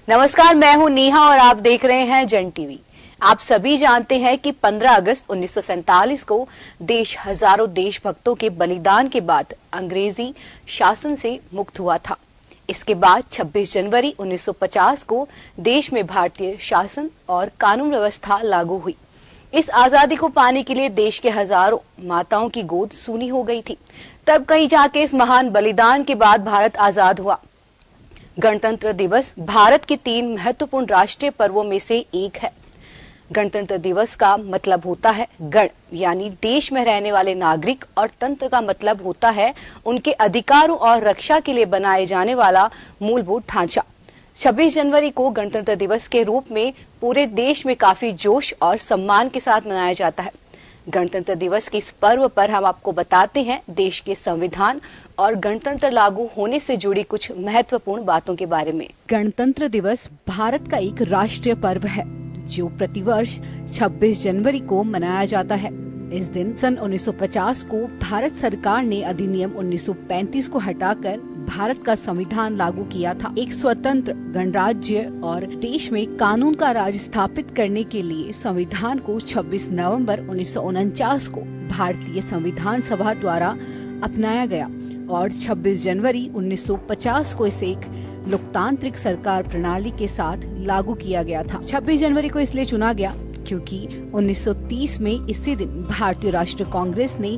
नमस्कार, मैं हूं नेहा और आप देख रहे हैं जन टीवी। आप सभी जानते हैं कि 15 अगस्त 1947 को देश हजारों देशभक्तों के बलिदान के बाद अंग्रेजी शासन से मुक्त हुआ था। इसके बाद 26 जनवरी 1950 को देश में भारतीय शासन और कानून व्यवस्था लागू हुई। इस आजादी को पाने के लिए देश के हजारों माताओं की गोद सूनी हो गई थी। तब कहीं जाके इस महान बलिदान के बाद भारत आजाद हुआ। गणतंत्र दिवस भारत के 3 महत्वपूर्ण राष्ट्रीय पर्वों में से एक है। गणतंत्र दिवस का मतलब होता है गण यानी देश में रहने वाले नागरिक, और तंत्र का मतलब होता है उनके अधिकारों और रक्षा के लिए बनाए जाने वाला मूलभूत ढांचा। 26 जनवरी को गणतंत्र दिवस के रूप में पूरे देश में काफी जोश और सम्मान के साथ मनाया जाता है। गणतंत्र दिवस के इस पर्व पर हम आपको बताते हैं देश के संविधान और गणतंत्र लागू होने से जुड़ी कुछ महत्वपूर्ण बातों के बारे में। गणतंत्र दिवस भारत का एक राष्ट्रीय पर्व है जो प्रतिवर्ष 26 जनवरी को मनाया जाता है। इस दिन सन 1950 को भारत सरकार ने अधिनियम 1935 को हटाकर भारत का संविधान लागू किया था। एक स्वतंत्र गणराज्य और देश में कानून का राज स्थापित करने के लिए संविधान को 26 नवंबर 1949 को भारतीय संविधान सभा द्वारा अपनाया गया और 26 जनवरी 1950 को इसे एक लोकतांत्रिक सरकार प्रणाली के साथ लागू किया गया था। 26 जनवरी को इसलिए चुना गया क्योंकि 1930 में इसी दिन भारतीय राष्ट्रीय कांग्रेस ने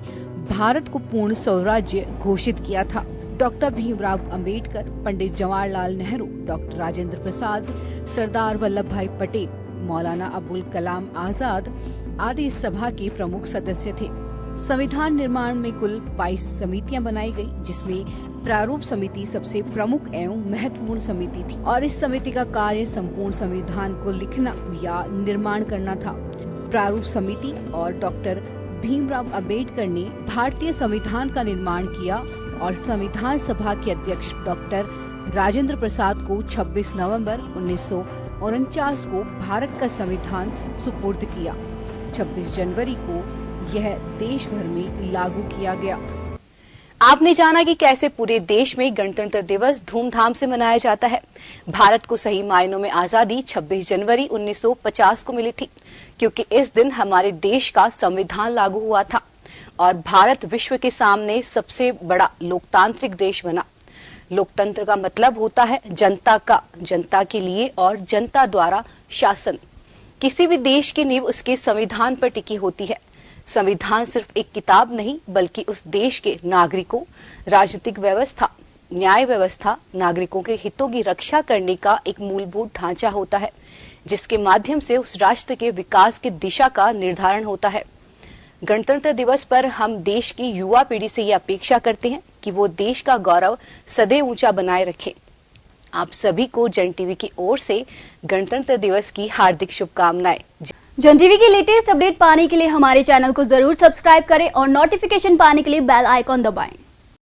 भारत को पूर्ण स्वराज्य घोषित किया था। डॉक्टर भीमराव अंबेडकर, पंडित जवाहरलाल नेहरू, डॉक्टर राजेंद्र प्रसाद, सरदार वल्लभ भाई पटेल, मौलाना अबुल कलाम आजाद आदि इस सभा के प्रमुख सदस्य थे। संविधान निर्माण में कुल 22 समितियां बनाई गई, जिसमें प्रारूप समिति सबसे प्रमुख एवं महत्वपूर्ण समिति थी और इस समिति का कार्य संपूर्ण संविधान को लिखना या निर्माण करना था। प्रारूप समिति और डॉक्टर भीमराव अंबेडकर ने भारतीय संविधान का निर्माण किया और संविधान सभा के अध्यक्ष डॉक्टर राजेंद्र प्रसाद को 26 नवंबर 1949 को भारत का संविधान सुपुर्द किया। 26 जनवरी को यह देश भर में लागू किया गया। आपने जाना कि कैसे पूरे देश में गणतंत्र दिवस धूमधाम से मनाया जाता है। भारत को सही मायनों में आजादी 26 जनवरी 1950 को मिली थी, क्योंकि इस दिन हमारे देश का संविधान लागू हुआ था और भारत विश्व के सामने सबसे बड़ा लोकतांत्रिक देश बना। लोकतंत्र का मतलब होता है जनता का, जनता के लिए और जनता द्वारा शासन। किसी भी देश की नींव उसके संविधान पर टिकी होती है। संविधान सिर्फ एक किताब नहीं, बल्कि उस देश के नागरिकों, राजनीतिक व्यवस्था, न्याय व्यवस्था, नागरिकों के हितों की रक्षा करने का एक मूलभूत ढांचा होता है, जिसके माध्यम से उस राष्ट्र के विकास की दिशा का निर्धारण होता है। गणतंत्र दिवस पर हम देश की युवा पीढ़ी से ये अपेक्षा करते हैं कि वो देश का गौरव सदैव ऊंचा बनाए रखे। आप सभी को जन टीवी की ओर से गणतंत्र दिवस की हार्दिक शुभकामनाएं। जन टीवी की लेटेस्ट अपडेट पाने के लिए हमारे चैनल को जरूर सब्सक्राइब करें और नोटिफिकेशन पाने के लिए बेल आइकॉन दबाएं।